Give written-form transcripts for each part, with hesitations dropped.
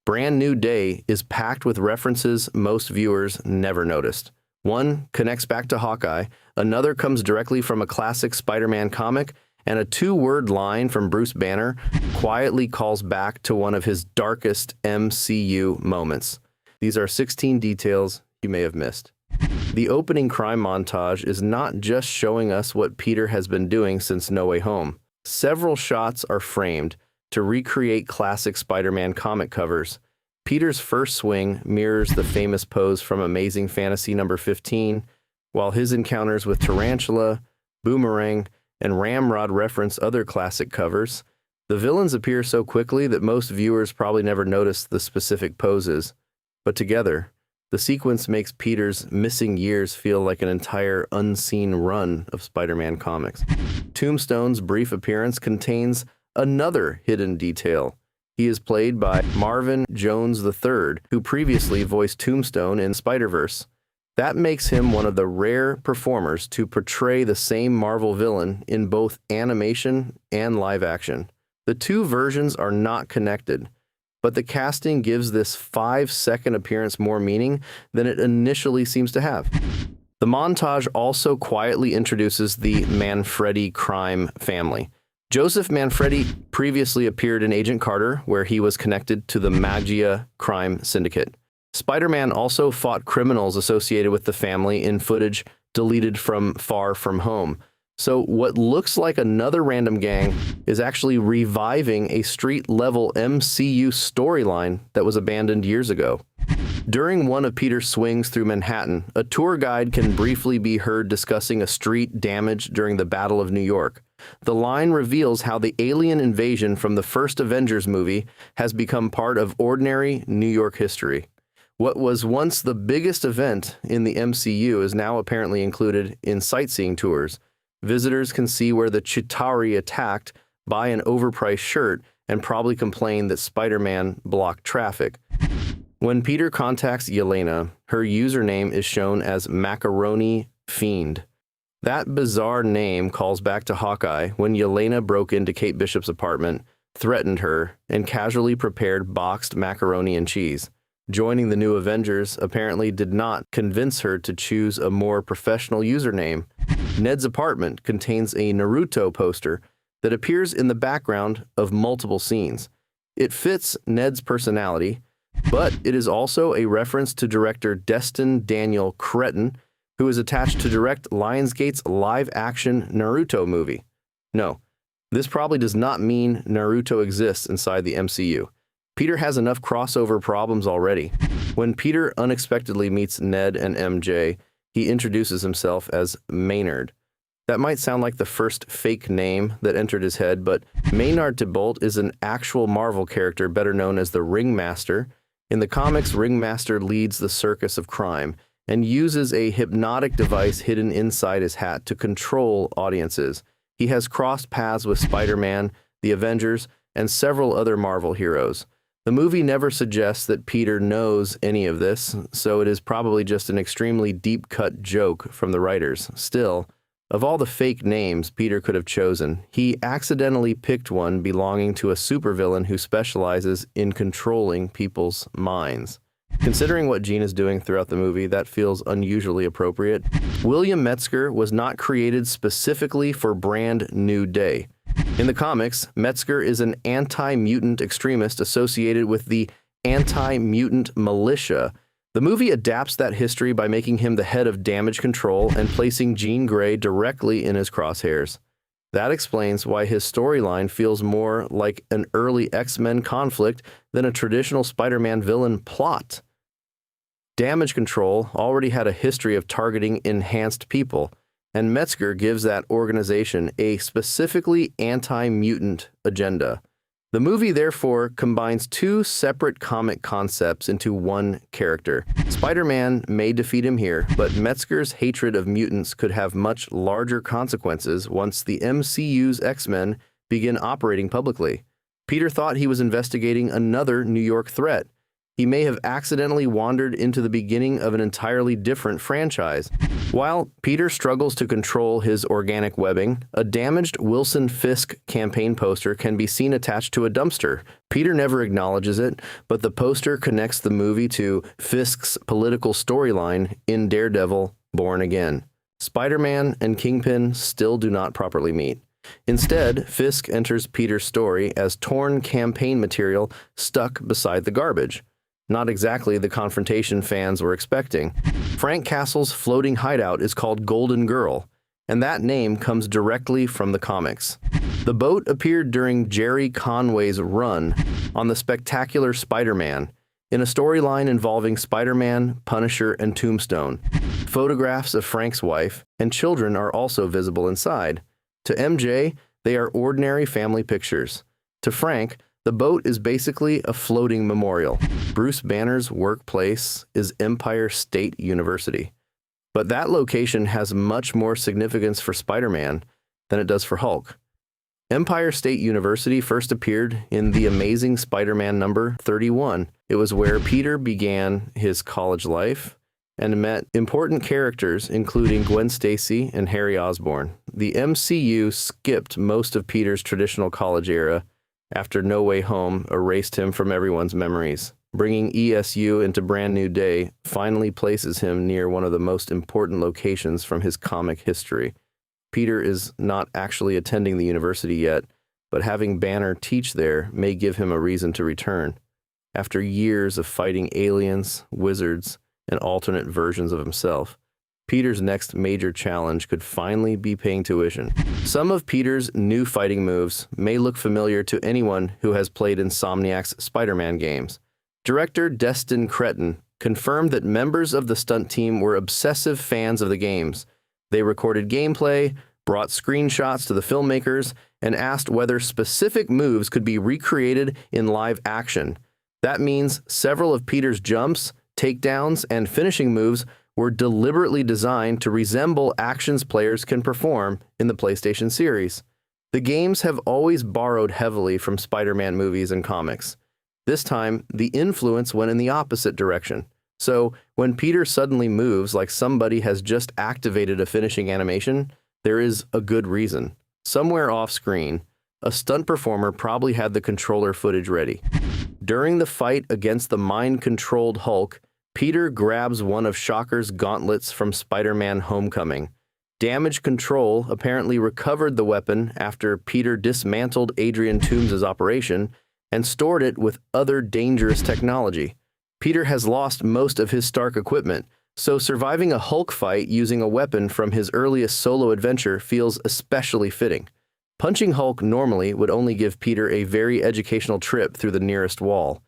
Brand New Day is packed with references most viewers never noticed. One connects back to Hawkeye, another comes directly from a classic Spider-Man comic, and a two-word line from Bruce Banner quietly calls back to one of his darkest MCU moments. These are 16 details you may have missed. The opening crime montage is not just showing us what Peter has been doing since No Way Home. Several shots are framed to recreate classic Spider-Man comic covers. Peter's first swing mirrors the famous pose from Amazing Fantasy number 15, while his encounters with Tarantula, Boomerang, and Ramrod reference other classic covers. The villains appear so quickly that most viewers probably never noticed the specific poses, but together, the sequence makes Peter's missing years feel like an entire unseen run of Spider-Man comics. Tombstone's brief appearance contains another hidden detail. He is played by Marvin Jones III, who previously voiced Tombstone in Spider-Verse. That makes him one of the rare performers to portray the same Marvel villain in both animation and live action. The two versions are not connected, but the casting gives this 5-second appearance more meaning than it initially seems to have. The montage also quietly introduces the Manfredi crime family. Joseph Manfredi previously appeared in Agent Carter, where he was connected to the Magia crime syndicate. Spider-Man also fought criminals associated with the family in footage deleted from Far From Home. So what looks like another random gang is actually reviving a street-level MCU storyline that was abandoned years ago. During one of Peter's swings through Manhattan, a tour guide can briefly be heard discussing a street damaged during the Battle of New York. The line reveals how the alien invasion from the first Avengers movie has become part of ordinary New York history. What was once the biggest event in the MCU is now apparently included in sightseeing tours. Visitors can see where the Chitauri attacked, buy an overpriced shirt, and probably complain that Spider-Man blocked traffic. When Peter contacts Yelena, her username is shown as Macaroni Fiend. That bizarre name calls back to Hawkeye when Yelena broke into Kate Bishop's apartment, threatened her, and casually prepared boxed macaroni and cheese. Joining the new Avengers apparently did not convince her to choose a more professional username. Ned's apartment contains a Naruto poster that appears in the background of multiple scenes. It fits Ned's personality, but it is also a reference to director Destin Daniel Cretton, who is attached to direct Lionsgate's live-action Naruto movie. No, this probably does not mean Naruto exists inside the MCU. Peter has enough crossover problems already. When Peter unexpectedly meets Ned and MJ, he introduces himself as Maynard. That might sound like the first fake name that entered his head, but Maynard Thibault is an actual Marvel character better known as the Ringmaster. In the comics, Ringmaster leads the circus of crime and uses a hypnotic device hidden inside his hat to control audiences. He has crossed paths with Spider-Man, the Avengers, and several other Marvel heroes. The movie never suggests that Peter knows any of this, so it is probably just an extremely deep-cut joke from the writers. Still, of all the fake names Peter could have chosen, he accidentally picked one belonging to a supervillain who specializes in controlling people's minds. Considering what Jean is doing throughout the movie, that feels unusually appropriate. William Metzger was not created specifically for Brand New Day. In the comics, Metzger is an anti-mutant extremist associated with the Anti-Mutant Militia. The movie adapts that history by making him the head of damage control and placing Jean Grey directly in his crosshairs. That explains why his storyline feels more like an early X-Men conflict than a traditional Spider-Man villain plot. Damage control already had a history of targeting enhanced people, and Metzger gives that organization a specifically anti-mutant agenda. The movie therefore combines two separate comic concepts into one character. Spider-Man may defeat him here, but Metzger's hatred of mutants could have much larger consequences once the MCU's X-Men begin operating publicly. Peter thought he was investigating another New York threat. He may have accidentally wandered into the beginning of an entirely different franchise. While Peter struggles to control his organic webbing, a damaged Wilson Fisk campaign poster can be seen attached to a dumpster. Peter never acknowledges it, but the poster connects the movie to Fisk's political storyline in Daredevil, Born Again. Spider-Man and Kingpin still do not properly meet. Instead, Fisk enters Peter's story as torn campaign material stuck beside the garbage. Not exactly the confrontation fans were expecting. Frank Castle's floating hideout is called Golden Girl, and that name comes directly from the comics. The boat appeared during Jerry Conway's run on the Spectacular Spider-Man, in a storyline involving Spider-Man, Punisher, and Tombstone. Photographs of Frank's wife and children are also visible inside. To MJ, they are ordinary family pictures. To Frank, the boat is basically a floating memorial. Bruce Banner's workplace is Empire State University. But that location has much more significance for Spider-Man than it does for Hulk. Empire State University first appeared in The Amazing Spider-Man number 31. It was where Peter began his college life and met important characters including Gwen Stacy and Harry Osborn. The MCU skipped most of Peter's traditional college era after No Way Home erased him from everyone's memories. Bringing ESU into Brand New Day finally places him near one of the most important locations from his comic history. Peter is not actually attending the university yet, but having Banner teach there may give him a reason to return. After years of fighting aliens, wizards, and alternate versions of himself, Peter's next major challenge could finally be paying tuition. Some of Peter's new fighting moves may look familiar to anyone who has played Insomniac's Spider-Man games. Director Destin Cretton confirmed that members of the stunt team were obsessive fans of the games. They recorded gameplay, brought screenshots to the filmmakers, and asked whether specific moves could be recreated in live action. That means several of Peter's jumps, takedowns, and finishing moves were deliberately designed to resemble actions players can perform in the PlayStation series. The games have always borrowed heavily from Spider-Man movies and comics. This time, the influence went in the opposite direction. So, when Peter suddenly moves like somebody has just activated a finishing animation, there is a good reason. Somewhere off-screen, a stunt performer probably had the controller footage ready. During the fight against the mind-controlled Hulk, Peter grabs one of Shocker's gauntlets from Spider-Man Homecoming. Damage Control apparently recovered the weapon after Peter dismantled Adrian Toomes' operation and stored it with other dangerous technology. Peter has lost most of his Stark equipment, so surviving a Hulk fight using a weapon from his earliest solo adventure feels especially fitting. Punching Hulk normally would only give Peter a very educational trip through the nearest wall.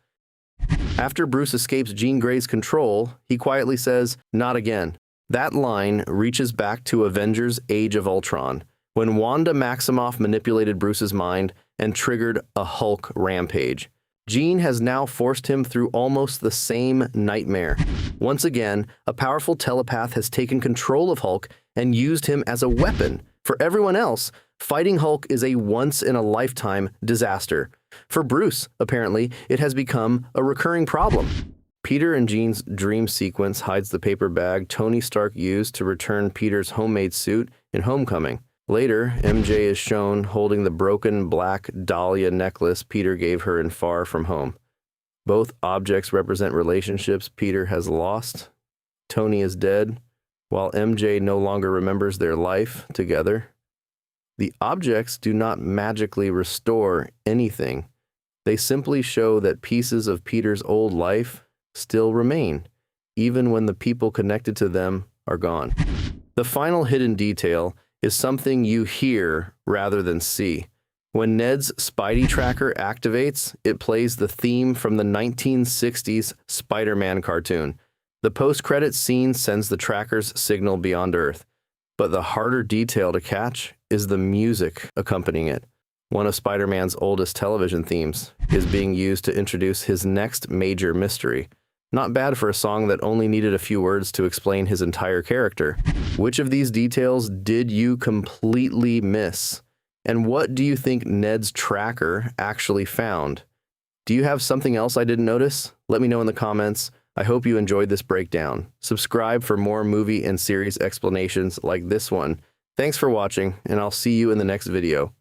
After Bruce escapes Jean Grey's control, he quietly says, "Not again." That line reaches back to Avengers: Age of Ultron, when Wanda Maximoff manipulated Bruce's mind and triggered a Hulk rampage. Jean has now forced him through almost the same nightmare. Once again, a powerful telepath has taken control of Hulk and used him as a weapon. For everyone else, fighting Hulk is a once-in-a-lifetime disaster. For Bruce, apparently, it has become a recurring problem. Peter and Jean's dream sequence hides the paper bag Tony Stark used to return Peter's homemade suit in Homecoming. Later, MJ is shown holding the broken black dahlia necklace Peter gave her in Far From Home. Both objects represent relationships Peter has lost. Tony is dead, while MJ no longer remembers their life together. The objects do not magically restore anything. They simply show that pieces of Peter's old life still remain, even when the people connected to them are gone. The final hidden detail is something you hear rather than see. When Ned's Spidey tracker activates, it plays the theme from the 1960s Spider-Man cartoon. The post-credits scene sends the tracker's signal beyond Earth, but the harder detail to catch is the music accompanying it. One of Spider-Man's oldest television themes is being used to introduce his next major mystery. Not bad for a song that only needed a few words to explain his entire character. Which of these details did you completely miss? And what do you think Ned's tracker actually found? Do you have something else I didn't notice? Let me know in the comments. I hope you enjoyed this breakdown. Subscribe for more movie and series explanations like this one. Thanks for watching, and I'll see you in the next video.